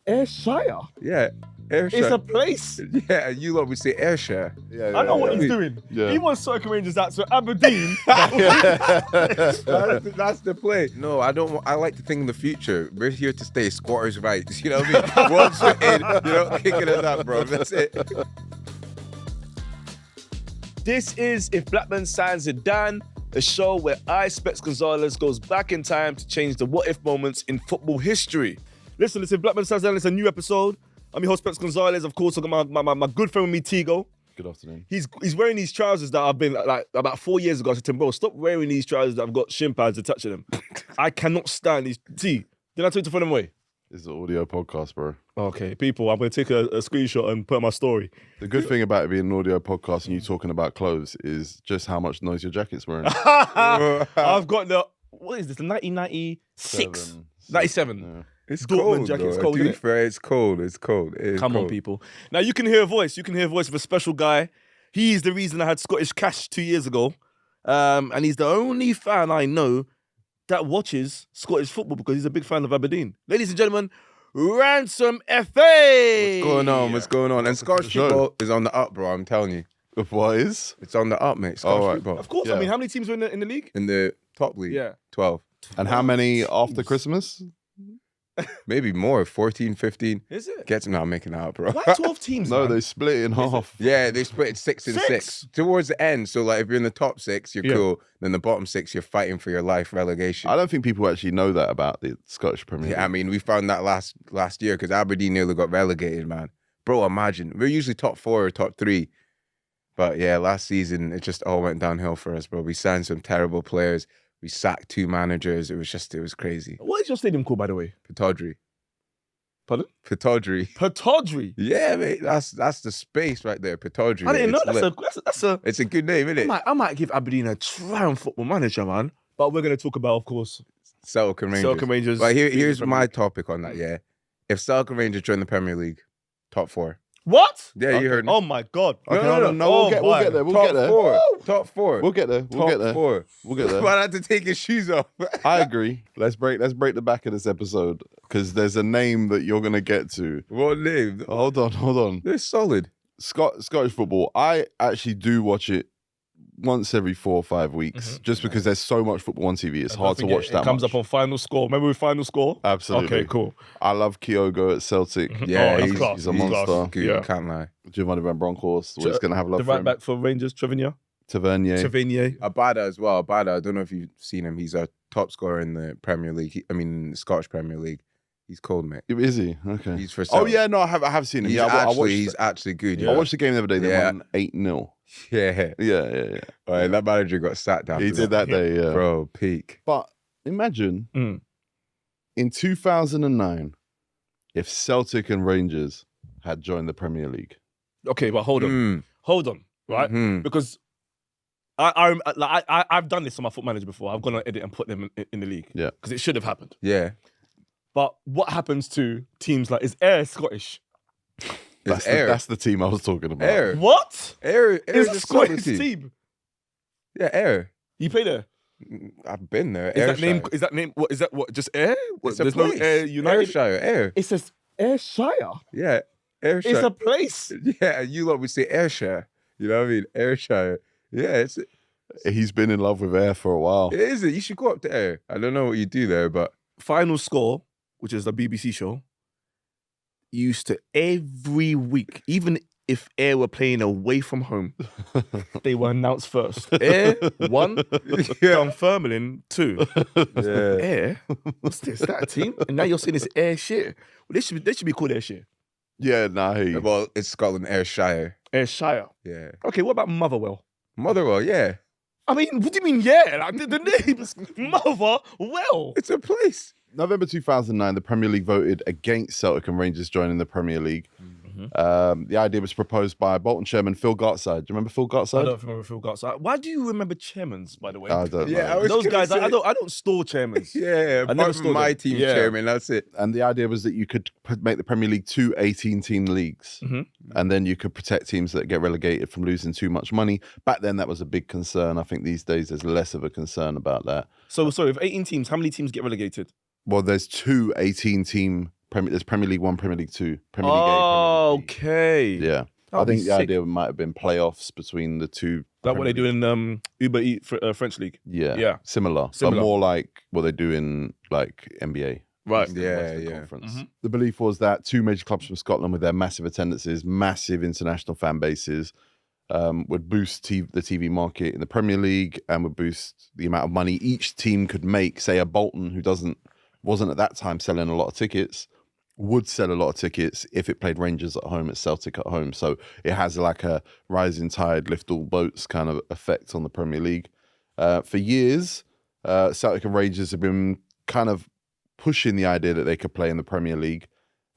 Ayrshire? Yeah, Ayrshire. It's a place. Yeah, you lot would say Ayrshire. Yeah, I know what yeah. he's doing. Yeah. He wants Celtic and Rangers out, so Aberdeen. That's the play. No, I don't. I like to think in the future. We're here to stay. Squatters' rights. You know what I mean? Once we're in, kicking us out, bro. That's it. This is If Blackman Signs Zidane, a show where I, Specs Gonzalez, goes back in time to change the what-if moments in football history. Listen, it's If Blackman Signs Zidane. It's a new episode. I'm your host, Specs Gonzalez. Of course, I've got my good friend with me, Tego. Good afternoon. He's wearing these trousers that I've been like about 4 years ago. I said to him, bro, stop wearing these trousers that I've got shin pads attached to them. I cannot stand these. See, did I tell you to throw them away? It's an audio podcast, bro. Okay, people, I'm going to take a screenshot and put on my story. The good thing about it being an audio podcast and you talking about clothes is just how much noise your jacket's wearing. I've got the, what is this, the 1996? 97. Yeah. It's Dortmund cold, jacket, it's though. cold, To be innit? fair, it's cold. It's cold. It's Come cold. on, people. Now, you can hear a voice. You can hear a voice of a special guy. He's the reason I had Scottish Cash 2 years ago. And he's the only fan I know that watches Scottish football because he's a big fan of Aberdeen. Ladies and gentlemen, Ransom FA! What's going on? What's going on? And Scottish Sure. football is on the up, bro. I'm telling you. What is? It's on the up, mate. Scottish right. football. Of course, Yeah. I mean, how many teams are in the league? In the top league. Yeah. 12. And how many after Christmas? Maybe more. 14, 15. Is it? Gets me now making out, bro. Why 12 teams, No, man? they split it in half. Yeah, they split it 6 and 6 towards the end. So, like, if you're in the top 6, you're Yeah. cool. Then the bottom 6, you're fighting for your life relegation. I don't think people actually know that about the Scottish Premier League. Yeah, I mean, we found that last year because Aberdeen nearly got relegated, man. Bro, imagine. We're usually top 4 or top 3. But yeah, last season, it just all went downhill for us, bro. We signed some terrible players. We sacked 2 managers. It was crazy. What is your stadium called, by the way? Pataudry. Pardon? Pataudry. Pataudry. Yeah, mate. That's the space right there. Pataudry. I didn't know. It's That's a... It's a good name, isn't it? I might give Aberdeen a try on Football Manager, man. But we're going to talk about, of course, Celtic and Rangers. Celtic and Rangers. But here's my topic on that, yeah. If Celtic and Rangers join the Premier League, top 4. What? Yeah, you heard me. Oh my God. Okay, No, we'll get there. We'll top get there. 4. Top 4. We'll get there. We'll top get there. 4. We'll get there. Man had to take his shoes off. I agree. Let's break the back of this episode because there's a name that you're gonna get to. What name? Hold on. They're solid. Scottish football. I actually do watch it once every 4 or 5 weeks, just because there's so much football on TV. It's hard to watch that It comes much. up on Final Score. Remember with Final Score? Absolutely. Okay, cool. I love Kyogo at Celtic. Yeah, that's he's, class. he's a He's monster. class. Good, Yeah. can't lie. Giovanni Van Bronckhorst. We're just gonna have love The for right him. back for Rangers, Treviño. Tavernier. Abada as well. Abada, I don't know if you've seen him. He's a top scorer in the Premier League. Scottish Premier League. He's cold, mate. Is he? Okay. He's for Oh Celtic. yeah, no, I have seen him. He's Yeah, he's actually good. I watched the game the other day. They Yeah. won 8-0. Yeah. Yeah. All right, that manager got sacked after He did that day. Yeah. Bro, peak. But imagine Mm. in 2009, if Celtic and Rangers had joined the Premier League. Okay, but hold on. Right? Mhm. Because I've done this on my Foot Manager before. I've gone on edit and put them in the league. Yeah. Because it should have happened. Yeah. But what happens to teams like, is Ayr Scottish? It's Air. That's the team I was talking about. Air. What? Air Is is a a solid Scottish team. team? Yeah, Air. You play there? I've been there. Is that name, what, is that what, just Ayr? What, It's a there's place. no Ayr United? Ayrshire, Air. It says Ayrshire. Yeah, Ayrshire. It's a place. Yeah, you lot would say Ayrshire. You know what I mean? Ayrshire. Yeah, He's been in love with Air for a while. it is. You should go up to Air. I don't know what you do there, but Final Score, which is the BBC show, used to every week, even if Ayr were playing away from home, they were announced first. Ayr 1, Dunfermline 2. yeah. Ayr? What's this? Is that a team? And now you're saying it's Ayrshire. Well, they should be called Ayrshire. Yeah, nah, he. Well, it's Scotland, Ayrshire. Ayrshire. Yeah. Okay, what about Motherwell? Motherwell, yeah. I mean, what do you mean, yeah? Like, the name's Motherwell. It's a place. November 2009, the Premier League voted against Celtic and Rangers joining the Premier League. The idea was proposed by Bolton chairman Phil Gartside. Do you remember Phil I Gartside? don't remember Phil Gartside. Why do you remember chairmans, by the way? I don't Yeah, know. I was Those gonna guys, say- I don't store chairmans. Yeah, I never apart saw from my them. team Yeah. chairman, that's it. And the idea was that you could make the Premier League 2 18-team leagues. And then you could protect teams that get relegated from losing too much money. Back then, that was a big concern. I think these days, there's less of a concern about that. So, sorry, if 18 teams, how many teams get relegated? Well, there's 2 18-team There's Premier League 1, Premier League 2, Premier League A, Oh, Premier League B. okay. Yeah. I That'd be think the sick. idea might have been playoffs between the two. Like what they do in Uber Eat French League. Yeah. Yeah. Similar. But more like what they do in like NBA. Right. Western Conference. The belief was that two major clubs from Scotland with their massive attendances, massive international fan bases, would boost the TV market in the Premier League and would boost the amount of money each team could make. Say a Bolton, who wasn't at that time selling a lot of tickets, would sell a lot of tickets if it played Rangers at home, it's Celtic at home. So it has like a rising tide, lift all boats kind of effect on the Premier League. For years, Celtic and Rangers have been kind of pushing the idea that they could play in the Premier League.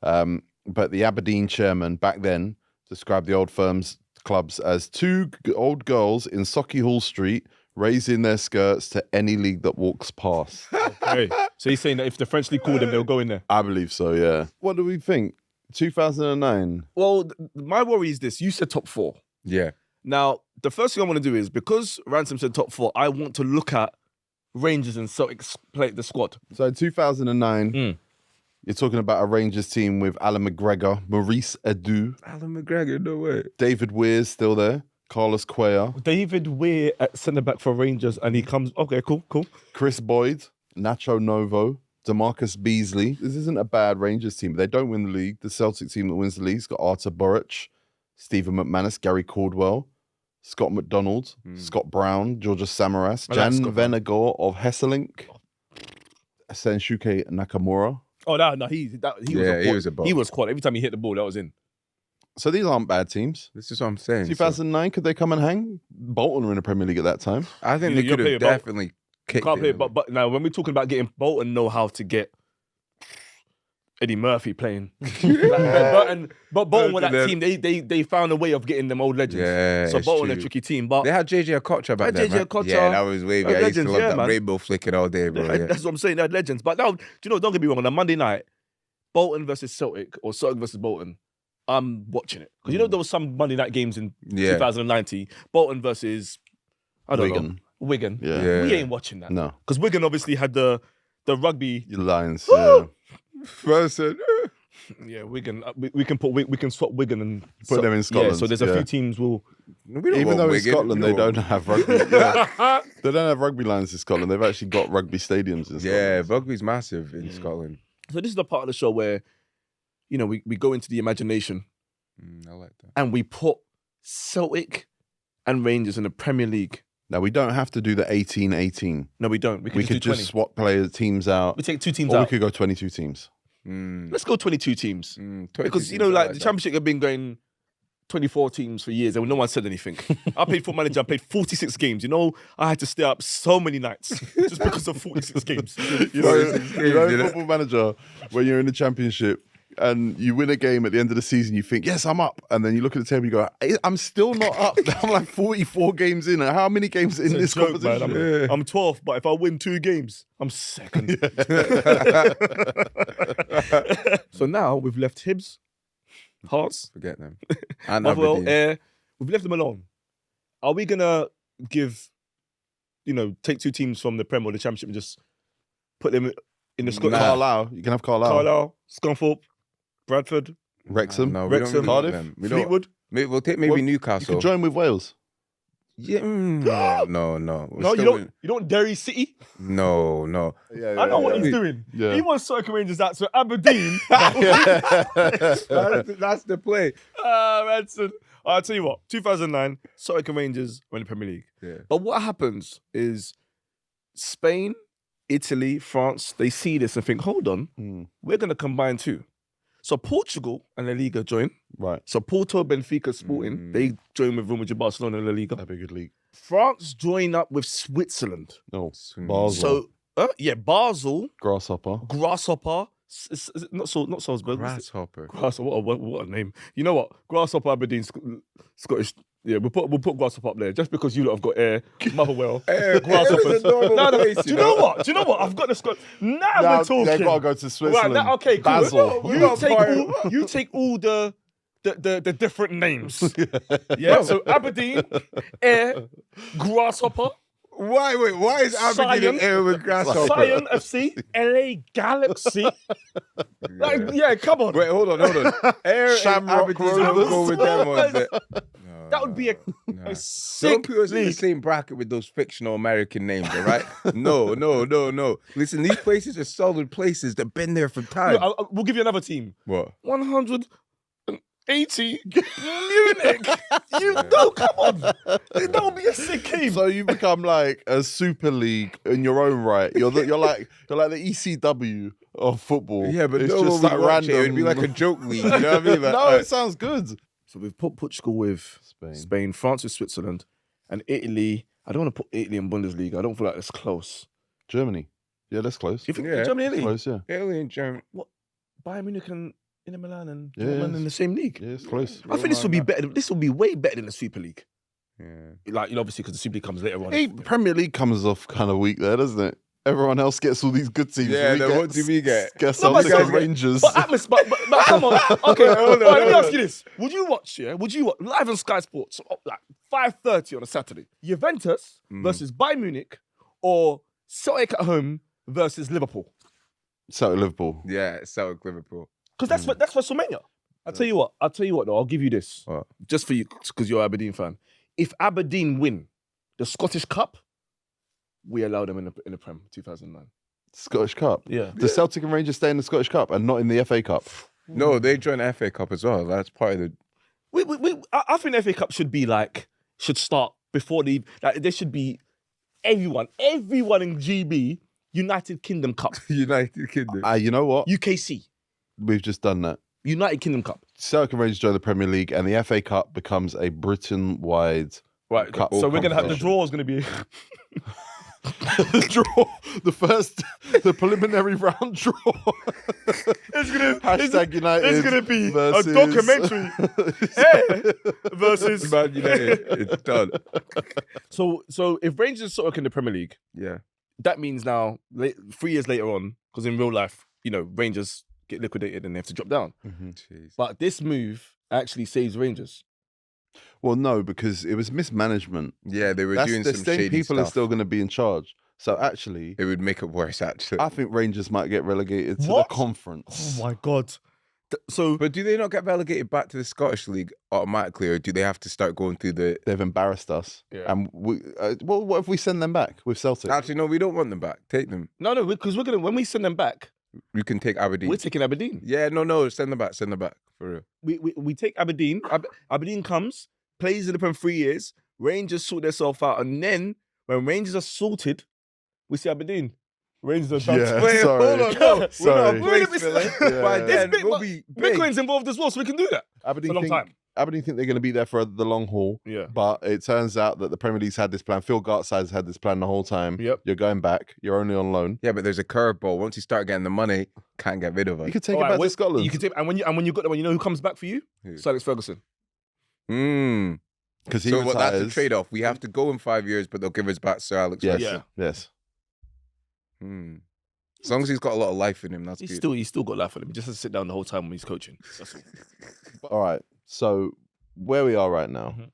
But the Aberdeen chairman back then described the old clubs as two old girls in Socky Street raising their skirts to any league that walks past. Okay. So he's saying that if the French league called them, they'll go in there. I believe so, yeah. What do we think? 2009. Well, my worry is this. You said top 4. Yeah. Now, the first thing I want to do is, because Ransom said top 4, I want to look at Rangers and Celtic play the squad. So in 2009, you're talking about a Rangers team with Alan McGregor, Maurice Edu, Alan McGregor, no way. David Weir's still there, Carlos Cuellar, David Weir at centre-back for Rangers, and he comes... Okay, cool. Chris Boyd, Nacho Novo, DeMarcus Beasley. This isn't a bad Rangers team. They don't win the league. The Celtic team that wins the league's got Artur Boruc, Stephen McManus, Gary Caldwell, Scott McDonald, Scott Brown, Georgia Samaras, Jan Venegor of Hesselink, Sensuke Nakamura. Oh, no, he was a ball. He was quad. Every time he hit the ball, that was in. So these aren't bad teams. This is what I'm saying. 2009, could they come and hang? Bolton were in the Premier League at that time. I think they could have definitely kicked Can't play it. but now when we're talking about getting Bolton, know how to get Eddie Murphy playing. But Bolton were that team. They found a way of getting them old legends. Yeah, so it's Bolton true. a tricky team. But They had JJ Okocha back then. JJ Okocha. Yeah, that was wavy. I used to legends, love yeah, that man. rainbow flicking all day, bro. Yeah. That's what I'm saying. They had legends. But now, do you know? Don't get me wrong. On a Monday night, Bolton versus Celtic or Celtic versus Bolton, I'm watching it because you know there was some Monday night games in 2019. Bolton versus Wigan. Yeah. We ain't watching that. No, because Wigan obviously had the rugby. your Lions. Yeah. Person. Yeah, Wigan. We can swap Wigan and Put them in Scotland. Yeah, so there's a few teams will. Even though in Scotland they don't have rugby. They don't have rugby lines in Scotland. They've actually got rugby stadiums in Scotland. Yeah, rugby's massive in Scotland. So this is the part of the show where, you know, we go into the imagination. I like that. And we put Celtic and Rangers in the Premier League. Now, we don't have to do the 18-18. No, we don't. We could just swap teams out. We take 2 teams or out. we could go 22 teams. Let's go 22 teams. Because, you know, like the Championship have been going 24 teams for years and no one said anything. I played Football Manager, I played 46 games. You know, I had to stay up so many nights just because of 46 games. You know, Football Manager, when you're in the Championship and you win a game at the end of the season, you think, yes, I'm up. And then you look at the table, you go, I'm still not up. I'm like 44 games in. And how many games in this competition? Man. I'm 12th, but if I win 2 games, I'm second. So now we've left Hibs, Hearts. Forget them. And Motherwell, Ayr. We've left them alone. Are we going to take 2 teams from the Prem or the Championship and just put them in the squad? Carlisle. You can have Carlisle. Scunthorpe, Bradford, Wrexham. No, Wrexham, Cardiff, Fleetwood. We'll take maybe Newcastle. You could join with Wales. Yeah, no. No, you don't Derry City? No. I know what he's doing. Yeah. He wants Celtic and Rangers out, so Aberdeen. That's the play. Ransom. I'll tell you what, 2009, Celtic and Rangers were in the Premier League. Yeah. But what happens is Spain, Italy, France, they see this and think, hold on, we're going to combine 2. So Portugal and La Liga join. Right. So Porto, Benfica, Sporting, they join with Real Madrid, Barcelona, and La Liga. That'd be a good league. France join up with Switzerland. No, Basel. So, Basel, Grasshopper. not Salzburg. Grasshopper. What a name. You know what? Grasshopper, Aberdeen, Scottish. Yeah, we'll put Grasshopper up there just because you lot have got Ayr, Motherwell, Grasshoppers. No, do you know what? I've got the Scott. Now we're talking. They've got to go to Switzerland. Right, okay, cool. Basel. You take all the different names. Yeah, so Aberdeen, Ayr, Grasshopper, Why? Wait, why is Aberdeen in air with Grasshopper? Sion FC, LA Galaxy. Like, yeah, come on. Wait, hold on. Air and Shamrock Aberdeen, I'm Rovers. go with them ones. That would be a Don't sick put us in the league. same bracket with those fictional American names, all right? No. Listen, these places are solid places that've been there for time. Look, we'll give you another team. What? 180 Munich. No, come on. That would be a sick game. So you become like a super league in your own right. You're like the ECW of football. Yeah, but it's no just one like would watch it. random. It'd be like a joke league. You know what I mean? Like, No, it sounds good. So we've put Portugal with Spain, France with Switzerland, and Italy. I don't want to put Italy in Bundesliga. I don't feel like it's close. Germany. Yeah, that's close. You think Yeah. Germany, Italy? Close, yeah. Italy and Germany. Bayern Munich and Inter Milan and Yeah, Dortmund in the same league. Yeah, it's close. I think this would be better. This would be way better than the Super League. Yeah. Like, you know, obviously, because the Super League comes later on. Hey, Premier League comes off kind of weak there, doesn't it? Everyone else gets all these good teams. Yeah, We then get- what do we get? Get No, but Celtic and so- Rangers. But atmosphere, but come on. Okay, Hold on, let me hold ask you this: Would you watch live on Sky Sports, like 5:30 on a Saturday, Juventus versus Bayern Munich, or Celtic at home versus Liverpool? Celtic Liverpool. Yeah, Celtic Liverpool. Because that's WrestleMania. I'll tell you what though. I'll give you this What? just for you because you're an Aberdeen fan. If Aberdeen win the Scottish Cup, we allow them in the Prem 2009. Scottish Cup. Yeah. Does Celtic and Rangers stay in the Scottish Cup and not in the FA Cup? No, they join the FA Cup as well. That's part of the I think the FA Cup should start before there should be everyone in GB United Kingdom Cup, United Kingdom. You know what? UKC We've just done that. United Kingdom Cup. Celtic and Rangers join the Premier League and the FA Cup becomes a Britain-wide Right. Cup. So we're gonna have the competition. draw is gonna be the draw. The preliminary round draw. it's gonna Hashtag United. it's gonna be versus... a documentary. Hey, versus Man United. It's done. So if Rangers sort of in the Premier League, Yeah. that means now 3 years later on, because in real life, you know, Rangers get liquidated and they have to drop down. Jeez. But this move actually saves Rangers. Well, no, because it was mismanagement. Yeah, they were That's doing the some same shady people stuff. are still going to be in charge. So actually, It would make it worse, actually. I think Rangers might get relegated to What? the conference. Oh my God. So But do they not get relegated back to the Scottish League automatically, or do they have to start going through the... They've embarrassed us. Yeah. And well, what if we send them back with Celtic? Actually, no, we don't want them back. Take them. no, because we're gonna when we send them back, You can take Aberdeen. we're taking Aberdeen. Yeah, no, send them back. Send them back, for real. We take Aberdeen. Aberdeen comes, plays in the Prem 3 years. Rangers sort themselves out, and then when Rangers are sorted, we see Aberdeen. Rangers are done. Yeah. Wait, sorry. hold on, no. Sorry. We're not a place filler. Yeah. By then, big, we'll but be big. Bitcoin's involved as well, so we can do that. Aberdeen For a long think, time. Aberdeen think they're going to be there for the long haul. Yeah. But it turns out that the Premier League's had this plan. Phil Gartside's had this plan the whole time. Yep. You're going back. You're only on loan. Yeah, but there's a curveball. Once you start getting the money, can't get rid of us. You could take All it right, back to Scotland. You can take, and when you got that one, you know who comes back for you? Who? Sir Alex Ferguson. Because he So retires. that's a trade-off. We have to go in 5 years, but they'll give us back Sir Alex. Yes. Ferguson. Yeah. Yes. As long as he's got a lot of life in him, that's He's good. still got life on him. He just has to sit down the whole time when he's coaching. That's all. All right. So where we are right now, Mhm.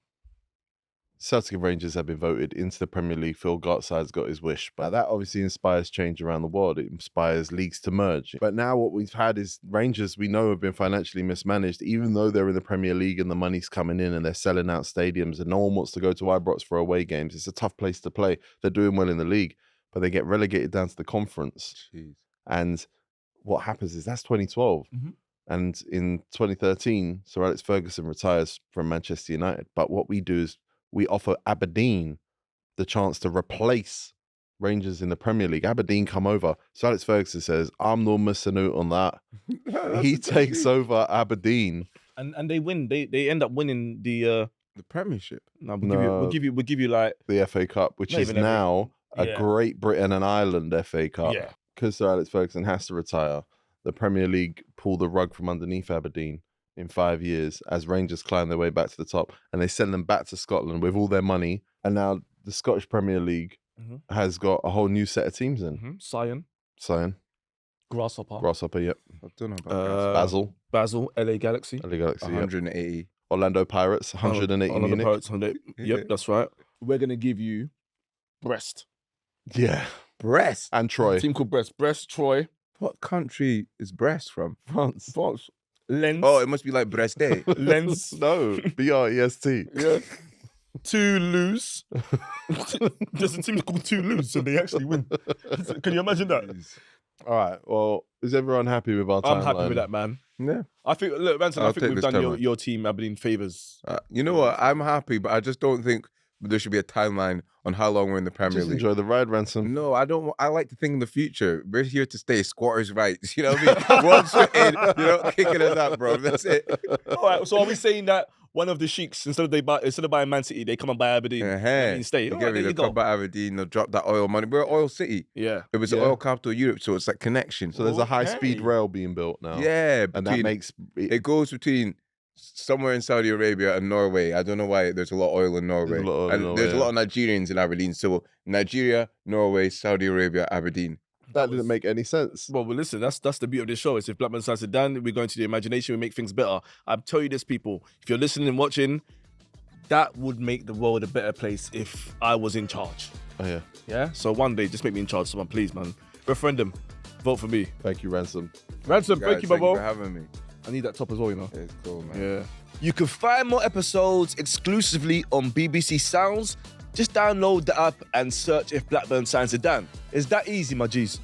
Celtic and Rangers have been voted into the Premier League. Phil Gartside's got his wish. But that obviously inspires change around the world. It inspires leagues to merge. But now what we've had is Rangers, we know, have been financially mismanaged, even though they're in the Premier League and the money's coming in and they're selling out stadiums and no one wants to go to Ibrox for away games. It's a tough place to play. They're doing well in the league, but they get relegated down to the conference. Jeez. And what happens is that's 2012. Mhm. And in 2013, Sir Alex Ferguson retires from Manchester United. But what we do is we offer Aberdeen the chance to replace Rangers in the Premier League. Aberdeen come over. Sir Alex Ferguson says, I'm no missing out on that. He takes over Aberdeen. And they win. They end up winning the. The Premiership. No, No. we'll give you like The FA Cup, which Not is even FA. now a Yeah. Great Britain and Ireland FA Cup. yeah. Because Sir Alex Ferguson has to retire, the Premier League pull the rug from underneath Aberdeen in 5 years as Rangers climb their way back to the top, and they send them back to Scotland with all their money. And now the Scottish Premier League Mhm. has got a whole new set of teams in. Sion, Sion, Grasshopper, Grasshopper, yep. I don't know about Basil, LA Galaxy, LA Galaxy, that. yep. 180. Orlando Pirates, 180 Orlando Munich. Pirates, 100. Yeah. Yep, that's right. We're gonna give you Brest. Yeah. Brest. And Troy. Team called Brest. Brest, Troy, What country is Brest from? France. France. Lens. Oh, it must be like Brest Day. Lens. No. B-R-E-S-T. Yeah. Toulouse. There's a team called Toulouse, so they actually win. Can you imagine that? All right. Well, is everyone happy with our timeline? I'm happy with that, man. Yeah. I think, look, Ransom, I I'll think take we've this done timeline. your team, Aberdeen, favours. You know what? I'm happy, but I just don't think there should be a timeline on how long we're in the Premier Just League. enjoy the ride, Ransom. No, I don't. I like to think in the future. We're here to stay. Squatters' rights. You know what I mean? Once we're in, you're not kicking us out, bro. That's it. All right, so are we saying that one of the sheiks, instead of buying Man City, they come and buy Aberdeen? Aberdeen stay. All right, there you They'll go. come back Aberdeen. They'll drop that oil money. We're an oil city. Yeah. It was the oil capital of Europe, so it's like connection. So there's a high-speed Okay. rail being built now. Yeah, And that between- makes... it goes between somewhere in Saudi Arabia and Norway. I don't know why there's a lot of oil in Norway. There's a lot of oil in and Norway, there's a yeah. lot of Nigerians in Aberdeen. So Nigeria, Norway, Saudi Arabia, Aberdeen. That didn't make any sense. Well, listen, that's the beauty of this show. It's if Blackburn starts it down, we go into the imagination, we make things better. I tell you this, people, if you're listening and watching, that would make the world a better place if I was in charge. Oh, yeah. Yeah? So one day, just make me in charge, someone, please, man. Referendum. Vote for me. Thank you, Ransom. Ransom, thank you, Thank you Bobo. for having me. I need that top as well, you know. It's cool, man. Yeah. You can find more episodes exclusively on BBC Sounds. Just download the app and search if Blackburn signs it down. It's that easy, my G's.